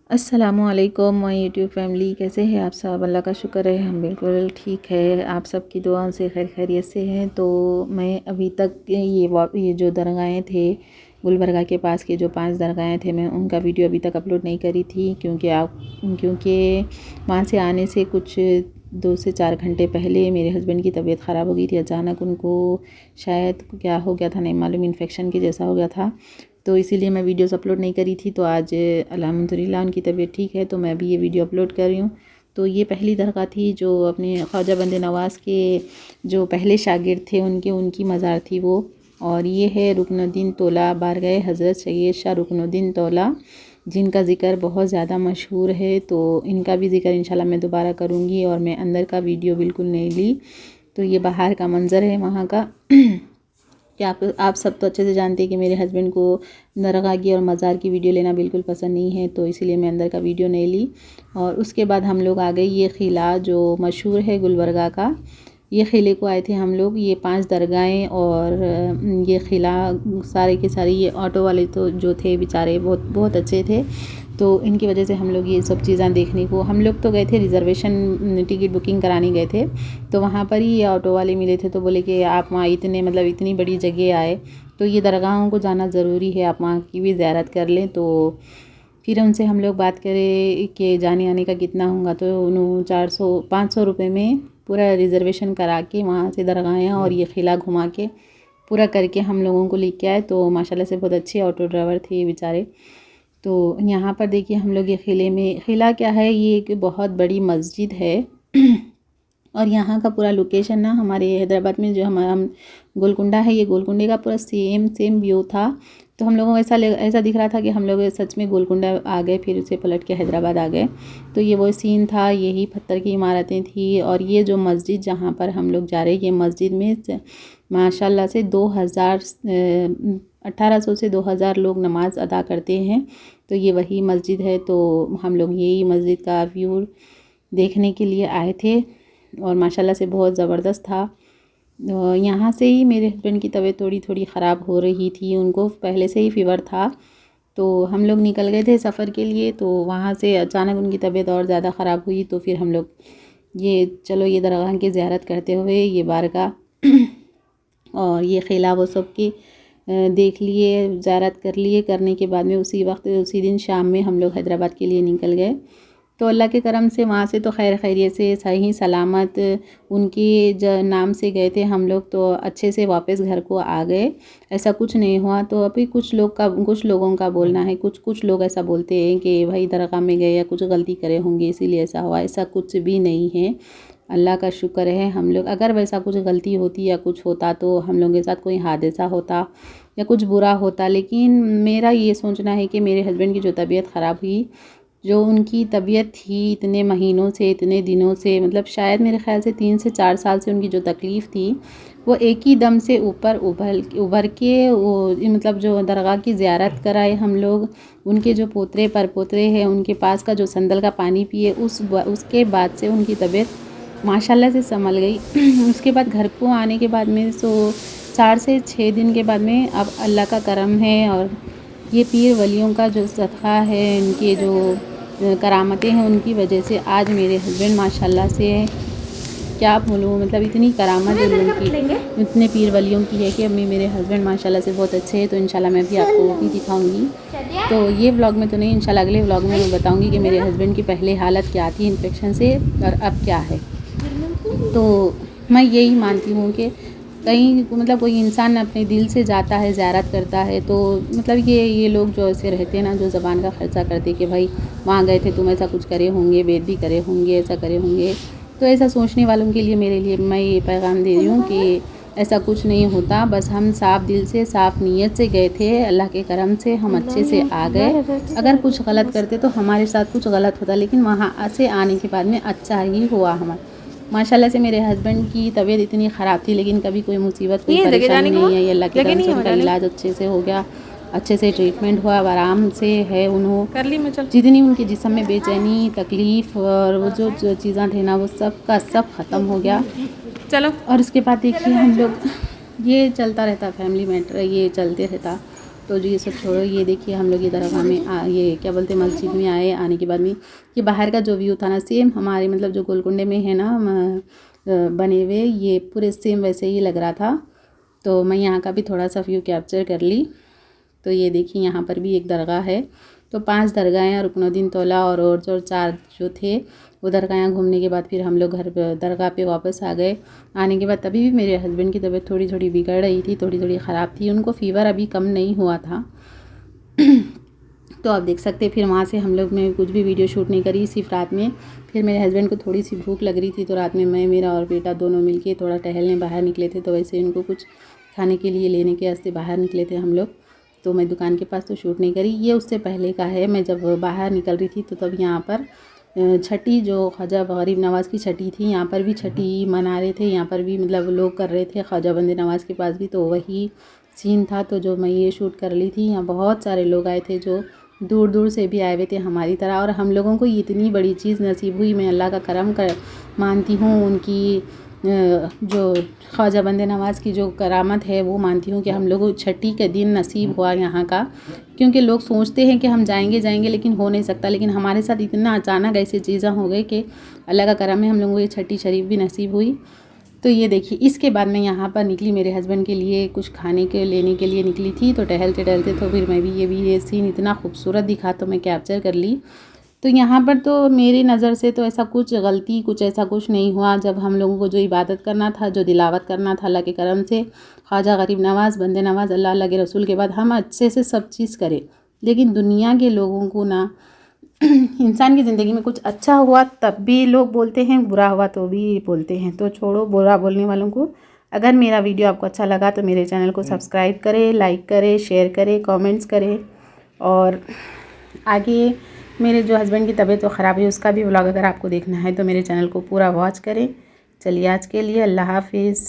अस्सलामुअलैकुम my YouTube family, कैसे हैं आप सब। अल्लाह का शुक्र है हम बिल्कुल ठीक है। आप सबकी दुआओं से खैर खैरियत से हैं। तो मैं अभी तक ये जो दरगाहें थे गुलबर्गा के पास के जो 5 दरगाहें थे, मैं उनका वीडियो अभी तक अपलोड नहीं करी थी क्योंकि वहाँ से आने से कुछ 2 से 4 घंटे पहले मेरे हस्बैंड की तबीयत ख़राब हो गई थी। अचानक उनको शायद क्या हो गया था नहीं मालूम, इन्फेक्शन के जैसा हो गया था। तो इसीलिए मैं वीडियोस अपलोड नहीं करी थी। तो आज अल्हम्दुलिल्लाह उनकी तबीयत ठीक है, तो मैं भी ये वीडियो अपलोड कर रही हूँ। तो ये पहली दरगाह थी जो अपने ख्वाजा बंदे नवाज़ के जो पहले शागिर्द थे उनकी मज़ार थी वो। और ये है रुकनुद्दीन तौला बारगाह हज़रत सैयद शाह रुकनुद्दीन तौला, जिनका ज़िक्र बहुत ज़्यादा मशहूर है। तो इनका भी ज़िक्र इंशाल्लाह मैं दोबारा करूँगी। और मैं अंदर का वीडियो बिल्कुल नहीं ली। तो ये बाहर का मंज़र है वहाँ का कि आप सब तो अच्छे से जानते हैं कि मेरे हस्बैंड को दरगाह की और मज़ार की वीडियो लेना बिल्कुल पसंद नहीं है, तो इसीलिए मैं अंदर का वीडियो नहीं ली। और उसके बाद हम लोग आ गए ये क़िला जो मशहूर है गुलबर्गा का। ये क़िले को आए थे हम लोग, ये 5 दरगाहें और ये क़िला सारे के सारे। ये ऑटो वाले तो जो थे बेचारे बहुत बहुत अच्छे थे, तो इनकी वजह से हम लोग ये सब चीज़ें देखने को हम लोग तो गए थे, रिज़र्वेशन टिकट बुकिंग कराने गए थे। तो वहाँ पर ही ये ऑटो वाले मिले थे, तो बोले कि आप वहाँ इतनी बड़ी जगह आए तो ये दरगाहों को जाना ज़रूरी है, आप वहाँ की भी ज़ियारत कर लें। तो फिर उनसे हम लोग बात करें कि जाने आने का कितना होगा, तो उन्होंने 400-500 रुपये में पूरा रिज़र्वेशन करा के वहाँ से दरगाहें और ये क़िला घुमा के पूरा करके हम लोगों को लेके आए। तो माशाल्लाह से बहुत अच्छे ऑटो ड्राइवर थे बेचारे। तो यहाँ पर देखिए हम लोग ये क़िला क्या है, ये एक बहुत बड़ी मस्जिद है। और यहाँ का पूरा लोकेशन ना हमारे हैदराबाद में जो हम गोलकुंडा है, ये गोलकुंडे का पूरा सेम व्यू था। तो हम लोगों को ऐसा दिख रहा था कि हम लोग सच में गोलकुंडा आ गए, फिर उसे पलट के हैदराबाद आ गए। तो ये वो सीन था, यही पत्थर की इमारतें थी। और ये जो मस्जिद जहाँ पर हम लोग जा रहे हैं, ये मस्जिद में माशाल्लाह से 1800 से 2000 लोग नमाज़ अदा करते हैं। तो ये वही मस्जिद है। तो हम लोग यही मस्जिद का व्यू देखने के लिए आए थे और माशाल्लाह से बहुत ज़बरदस्त था। यहाँ से ही मेरे हस्बैंड की तबीयत थोड़ी ख़राब हो रही थी, उनको पहले से ही फ़ीवर था। तो हम लोग निकल गए थे सफ़र के लिए, तो वहाँ से अचानक उनकी तबीयत और ज़्यादा ख़राब हुई। तो फिर हम लोग ये दरगाह की ज़ियारत करते हुए ये बारगाह और ये क़िला वो सब की देख लिए, ज़ियारत कर लिए। करने के बाद में उसी दिन शाम में हम लोग हैदराबाद के लिए निकल गए। तो अल्लाह के करम से वहाँ से तो खैर खैरियत से सही सलामत उनकी नाम से गए थे हम लोग, तो अच्छे से वापस घर को आ गए, ऐसा कुछ नहीं हुआ। तो अभी कुछ लोगों का बोलना है, कुछ लोग ऐसा बोलते हैं कि भाई दरगाह में गए या कुछ गलती करे होंगे इसीलिए ऐसा हुआ। ऐसा कुछ भी नहीं है, अल्लाह का शुक्र है। हम लोग अगर वैसा कुछ गलती होती या कुछ होता तो हम लोगों के साथ कोई हादसा होता या कुछ बुरा होता। लेकिन मेरा ये सोचना है कि मेरे हस्बैंड की जो तबीयत ख़राब हुई, जो उनकी तबीयत थी इतने महीनों से इतने दिनों से, मतलब शायद मेरे ख़्याल से 3 से 4 साल से उनकी जो तकलीफ़ थी वो एक ही दम से ऊपर उभर के वो मतलब जो दरगाह की ज़ियारत कराए हम लोग, उनके जो पोतरे परपोतरे हैं उनके पास का जो संदल का पानी पिए, उसके बाद से उनकी तबीयत माशाल्लाह से संभल गई। उसके बाद घर को आने के बाद में 4 से 6 दिन के बाद में अब अल्लाह का करम है और ये पीर वलियों का जो सदक़ा है, इनके जो करामतें हैं, उनकी वजह से आज मेरे हस्बैंड माशाल्लाह से क्या बोलूँ, मतलब इतनी करामत है उनकी, इतने पीर वलियों की है कि अभी मेरे हस्बैंड माशाल्लाह से बहुत अच्छे हैं। तो इंशाल्लाह मैं भी आपको वो भी दिखाऊंगी। तो ये व्लॉग में तो नहीं, इंशाल्लाह अगले व्लॉग में मैं बताऊंगी कि मेरे हस्बैंड की पहले हालत क्या थी इन्फेक्शन से और अब क्या है। तो मैं यही मानती हूँ कि कहीं मतलब कोई इंसान अपने दिल से जाता है, ज़ियारत करता है, तो मतलब ये लोग जो ऐसे रहते हैं ना, जो ज़बान का खर्चा करते कि भाई वहाँ गए थे तुम ऐसा कुछ करे होंगे, वेद भी करे होंगे, ऐसा करे होंगे। तो ऐसा सोचने वालों के लिए मेरे लिए मैं ये पैगाम दे रही हूँ कि ऐसा कुछ नहीं होता। बस हम साफ़ दिल से साफ़ नीयत से गए थे, अल्लाह के करम से हम अच्छे से आ गए। अगर कुछ गलत करते तो हमारे साथ कुछ गलत होता, लेकिन वहाँ से आने के बाद में अच्छा ही हुआ हमारा। माशाल्लाह से मेरे हस्बैंड की तबीयत इतनी ख़राब थी, लेकिन कभी कोई मुसीबत कोई परेशानी नहीं आई। अल्लाह के करम से उनका इलाज अच्छे से हो गया, अच्छे से ट्रीटमेंट हुआ, आराम से है। उन्होंने जितनी उनके जिस्म में बेचैनी तकलीफ़ और वो जो चीज़ें थे ना, वो सब का सब ख़त्म हो गया। चलो, और उसके बाद देखिए हम लोग ये चलता रहता, फैमिली मैटर ये चलते रहता। तो जी ये सब छोड़ो, ये देखिए हम लोग ये दरगाह में ये क्या बोलते हैं मस्जिद में आए। आने के बाद में ये बाहर का जो व्यू था ना, सेम हमारे मतलब जो गोलकुंडे में है ना बने हुए, ये पूरे सेम वैसे ही लग रहा था। तो मैं यहाँ का भी थोड़ा सा व्यू कैप्चर कर ली। तो ये देखिए यहाँ पर भी एक दरगाह है। तो 5 दरगाहें, रुकनुद्दीन तौला और जो 4 जो थे वो दरगाहें घूमने के बाद फिर हम लोग घर दरगाह पे वापस आ गए। आने के बाद तभी भी मेरे हस्बैंड की तबीयत थोड़ी थोड़ी बिगड़ रही थी, थोड़ी थोड़ी ख़राब थी। उनको फ़ीवर अभी कम नहीं हुआ था। तो आप देख सकते हैं फिर वहाँ से हम लोग मैं कुछ भी वीडियो शूट नहीं करी, सिर्फ रात में। फिर मेरे हस्बैंड को थोड़ी सी भूख लग रही थी, तो रात में मैं, मेरा और बेटा दोनों मिलके थोड़ा टहलने बाहर निकले थे। तो वैसे उनको कुछ खाने के लिए लेने के वास्ते बाहर निकले थे हम लोग। तो मैं दुकान के पास तो शूट नहीं करी। ये उससे पहले का है, मैं जब बाहर निकल रही थी तो तब यहाँ पर छठी जो ख्वाजा गरीब नवाज़ की छठी थी, यहाँ पर भी छठी मना रहे थे। यहाँ पर भी मतलब लोग कर रहे थे ख्वाजा बंदे नवाज़ के पास भी, तो वही सीन था। तो जो मैं ये शूट कर ली थी, यहाँ बहुत सारे लोग आए थे जो दूर दूर से भी आए हुए थे हमारी तरह। और हम लोगों को इतनी बड़ी चीज़ नसीब हुई, मैं अल्लाह का करम कर मानती हूँ। उनकी जो ख्वाजा बंदे नवाज़ की जो करामत है वो मानती हूँ कि हम लोगों को छठी के दिन नसीब हुआ यहाँ का। क्योंकि लोग सोचते हैं कि हम जाएंगे जाएंगे लेकिन हो नहीं सकता। लेकिन हमारे साथ इतना अचानक ऐसी चीज़ें हो गई कि अल्लाह का करम है, हम लोगों को ये छठी शरीफ भी नसीब हुई। तो ये देखिए, इसके बाद मैं यहाँ पर निकली मेरे हस्बैंड के लिए कुछ खाने के लेने के लिए निकली थी। तो टहलते टहलते तो फिर मैं भी ये सीन इतना खूबसूरत दिखा तो मैं कैप्चर कर ली। तो यहाँ पर तो मेरी नज़र से तो ऐसा कुछ गलती, कुछ ऐसा कुछ नहीं हुआ। जब हम लोगों को जो इबादत करना था, जो दिलावत करना था, अल्लाह के करम से ख्वाजा गरीब नवाज़ बंदे नवाज़ अल्लाह के रसूल के बाद हम अच्छे से सब चीज़ करें। लेकिन दुनिया के लोगों को ना इंसान की ज़िंदगी में कुछ अच्छा हुआ तब भी लोग बोलते हैं, बुरा हुआ तो भी बोलते हैं। तो छोड़ो बुरा बोलने वालों को। अगर मेरा वीडियो आपको अच्छा लगा तो मेरे चैनल को सब्सक्राइब करें, लाइक करें, शेयर करें, कमेंट्स करें। और आगे मेरे जो हस्बैंड की तबीयत तो ख़राब है, उसका भी व्लॉग अगर आपको देखना है तो मेरे चैनल को पूरा वॉच करें। चलिए आज के लिए अल्लाह हाफिज़।